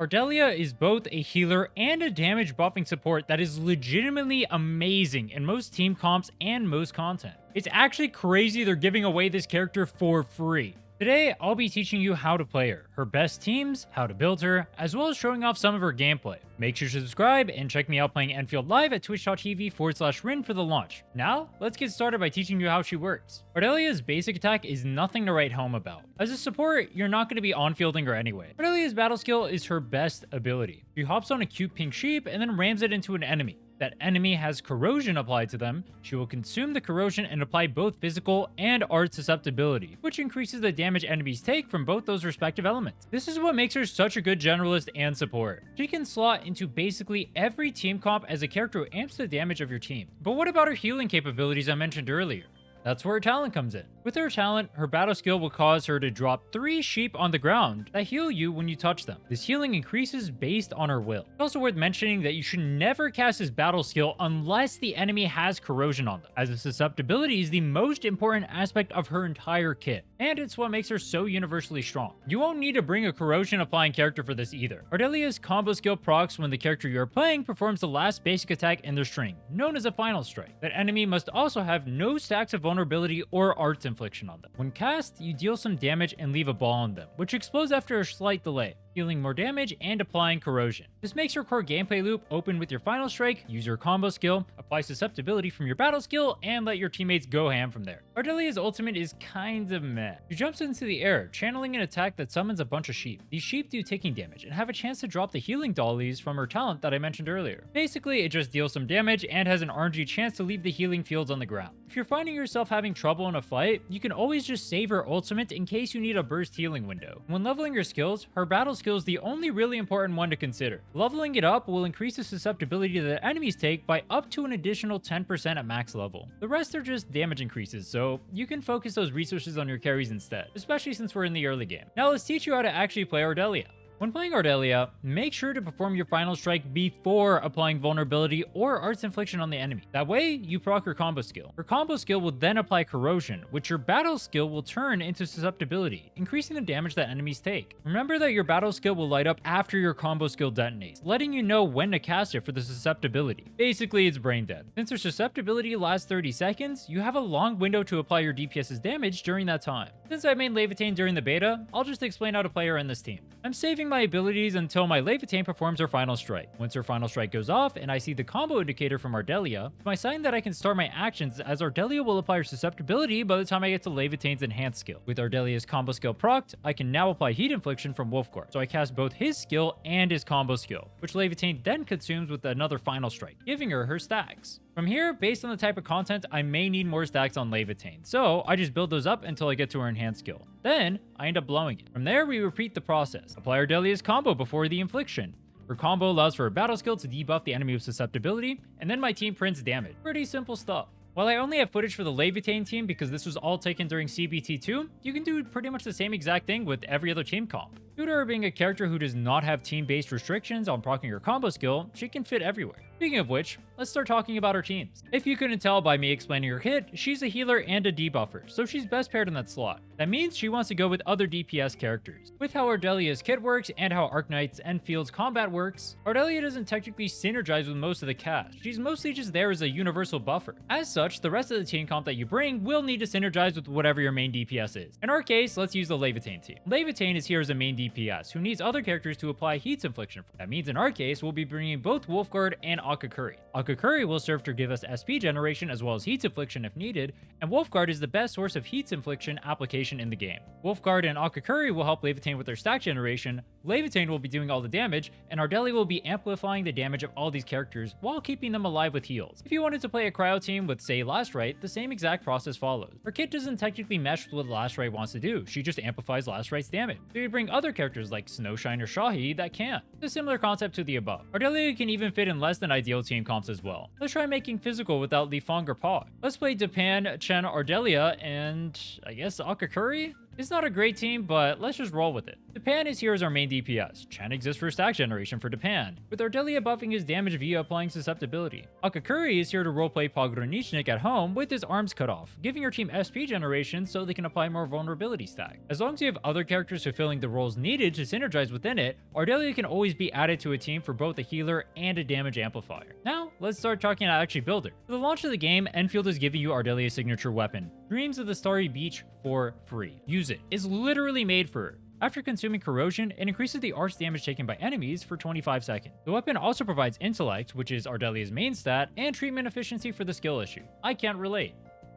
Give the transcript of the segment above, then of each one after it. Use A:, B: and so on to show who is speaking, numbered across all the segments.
A: Ardelia is both a healer and a damage buffing support that is legitimately amazing in most team comps and most content. It's actually crazy they're giving away this character for free. Today, I'll be teaching you how to play her best teams, how to build her, as well as showing off some of her gameplay. Make sure to subscribe and check me out playing Enfield live at twitch.tv/Rhinne for the launch. Now, let's get started by teaching you how she works. Ardelia's basic attack is nothing to write home about. As a support, you're not going to be on-fielding her anyway. Ardelia's battle skill is her best ability. She hops on a cute pink sheep and then rams it into an enemy. That enemy has corrosion applied to them, she will consume the corrosion and apply both physical and art susceptibility, which increases the damage enemies take from both those respective elements. This is what makes her such a good generalist and support. She can slot into basically every team comp as a character who amps the damage of your team. But what about her healing capabilities I mentioned earlier? That's where her talent comes in. With her talent, her battle skill will cause her to drop 3 sheep on the ground that heal you when you touch them. This healing increases based on her will. It's also worth mentioning that you should never cast this battle skill unless the enemy has corrosion on them, as the susceptibility is the most important aspect of her entire kit, and it's what makes her so universally strong. You won't need to bring a corrosion applying character for this either. Ardelia's combo skill procs when the character you are playing performs the last basic attack in their string, known as a final strike. That enemy must also have no stacks of vulnerability or arts infliction on them. When cast, you deal some damage and leave a ball on them, which explodes after a slight delay, dealing more damage and applying corrosion. This makes your core gameplay loop open with your final strike, use your combo skill, apply susceptibility from your battle skill, and let your teammates go ham from there. Ardelia's ultimate is kind of meh. She jumps into the air, channeling an attack that summons a bunch of sheep. These sheep do ticking damage and have a chance to drop the healing dollies from her talent that I mentioned earlier. Basically, it just deals some damage and has an RNG chance to leave the healing fields on the ground. If you're finding yourself having trouble in a fight, you can always just save her ultimate in case you need a burst healing window. When leveling your skills, her battle skill is the only really important one to consider. Leveling it up will increase the susceptibility that enemies take by up to an additional 10% at max level. The rest are just damage increases, so you can focus those resources on your carries instead, especially since we're in the early game. Now let's teach you how to actually play Ardelia. When playing Ardelia, make sure to perform your final strike before applying vulnerability or arts infliction on the enemy. That way, you proc your combo skill. Her combo skill will then apply corrosion, which your battle skill will turn into susceptibility, increasing the damage that enemies take. Remember that your battle skill will light up after your combo skill detonates, letting you know when to cast it for the susceptibility. Basically, it's brain dead. Since her susceptibility lasts 30 seconds, you have a long window to apply your DPS's damage during that time. Since I main Levitain during the beta, I'll just explain how to play her in this team. I'm saving my abilities until my Levitain performs her final strike. Once her final strike goes off and I see the combo indicator from Ardelia, it's my sign that I can start my actions, as Ardelia will apply her susceptibility by the time I get to Levitain's enhanced skill. With Ardelia's combo skill procced, I can now apply heat infliction from Wolfguard, so I cast both his skill and his combo skill, which Levitain then consumes with another final strike, giving her stacks. From here, based on the type of content, I may need more stacks on Levitain, so I just build those up until I get to her enhanced skill. Then, I end up blowing it. From there, we repeat the process. Apply Ardelia's combo before the infliction. Her combo allows for a battle skill to debuff the enemy with susceptibility, and then my team prints damage. Pretty simple stuff. While I only have footage for the Levitain team because this was all taken during CBT2, you can do pretty much the same exact thing with every other team comp. Due to her being a character who does not have team-based restrictions on proccing her combo skill, she can fit everywhere. Speaking of which, let's start talking about her teams. If you couldn't tell by me explaining her kit, she's a healer and a debuffer, so she's best paired in that slot. That means she wants to go with other DPS characters. With how Ardelia's kit works and how Arknights Endfield's combat works, Ardelia doesn't technically synergize with most of the cast. She's mostly just there as a universal buffer. As such, the rest of the team comp that you bring will need to synergize with whatever your main DPS is. In our case, let's use the Levitain team. Levitain is here as a main DPS, who needs other characters to apply heat infliction. That means in our case, we'll be bringing both Wolfguard and Akakuri. Akakuri will serve to give us SP generation as well as heat infliction if needed, and Wolfguard is the best source of heat infliction application in the game. Wolfguard and Akakuri will help Levitain with their stack generation, Levitain will be doing all the damage, and Ardelia will be amplifying the damage of all these characters while keeping them alive with heals. If you wanted to play a cryo team with, say, Last Rite, the same exact process follows. Her kit doesn't technically mesh with what Last Rite wants to do, she just amplifies Last Rite's damage. So you bring other characters like Snowshine or Shahi that can't. It's a similar concept to the above. Ardelia can even fit in less than ideal team comps as well. Let's try making physical without Lifong or Pog. Let's play Depan, Chen, Ardelia, and I guess Akakuri? It's not a great team, but let's just roll with it. Japan is here as our main DPS. Chen exists for stack generation for Japan, with Ardelia buffing his damage via applying susceptibility. Akakuri is here to roleplay Pogranichnik at home with his arms cut off, giving your team SP generation so they can apply more vulnerability stack. As long as you have other characters fulfilling the roles needed to synergize within it, Ardelia can always be added to a team for both a healer and a damage amplifier. Now, let's start talking about actually build her. For the launch of the game, Endfield is giving you Ardelia's signature weapon, Dreams of the Starry Beach, for free. Use it. It's literally made for her. After consuming corrosion, it increases the arch damage taken by enemies for 25 seconds. The weapon also provides intellect, which is Ardelia's main stat, and treatment efficiency for the skill issue. I can't relate.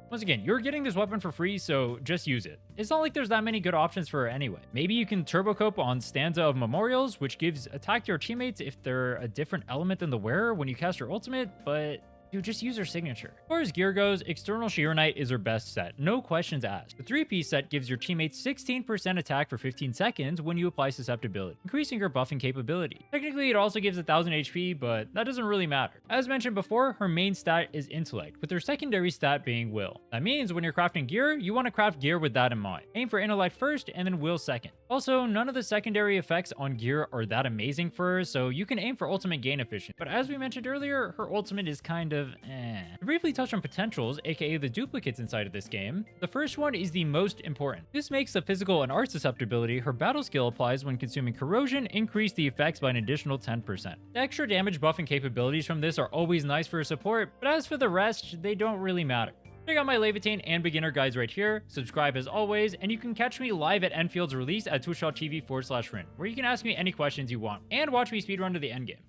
A: Once again, you're getting this weapon for free, so just use it. It's not like there's that many good options for her anyway. Maybe you can turbo cope on Stanza of Memorials, which gives attack to your teammates if they're a different element than the wearer when you cast your ultimate, but dude, just use her signature. As far as gear goes, External Sheer Knight is her best set, no questions asked. The 3-piece set gives your teammates 16% attack for 15 seconds when you apply susceptibility, increasing her buffing capability. Technically, it also gives 1000 HP, but that doesn't really matter. As mentioned before, her main stat is Intellect, with her secondary stat being Will. That means when you're crafting gear, you want to craft gear with that in mind. Aim for Intellect first, and then Will second. Also, none of the secondary effects on gear are that amazing for her, so you can aim for ultimate gain efficiency. But as we mentioned earlier, her ultimate is kind of To briefly touch on potentials, aka the duplicates inside of this game, the first one is the most important. This makes the physical and art susceptibility her battle skill applies when consuming corrosion increase the effects by an additional 10%. The extra damage buffing capabilities from this are always nice for support, but as for the rest, they don't really matter. Check out my Levitain and beginner guides right here, subscribe as always, and you can catch me live at Enfield's release at twitch.tv/Rhinne, where you can ask me any questions you want, and watch me speedrun to the endgame.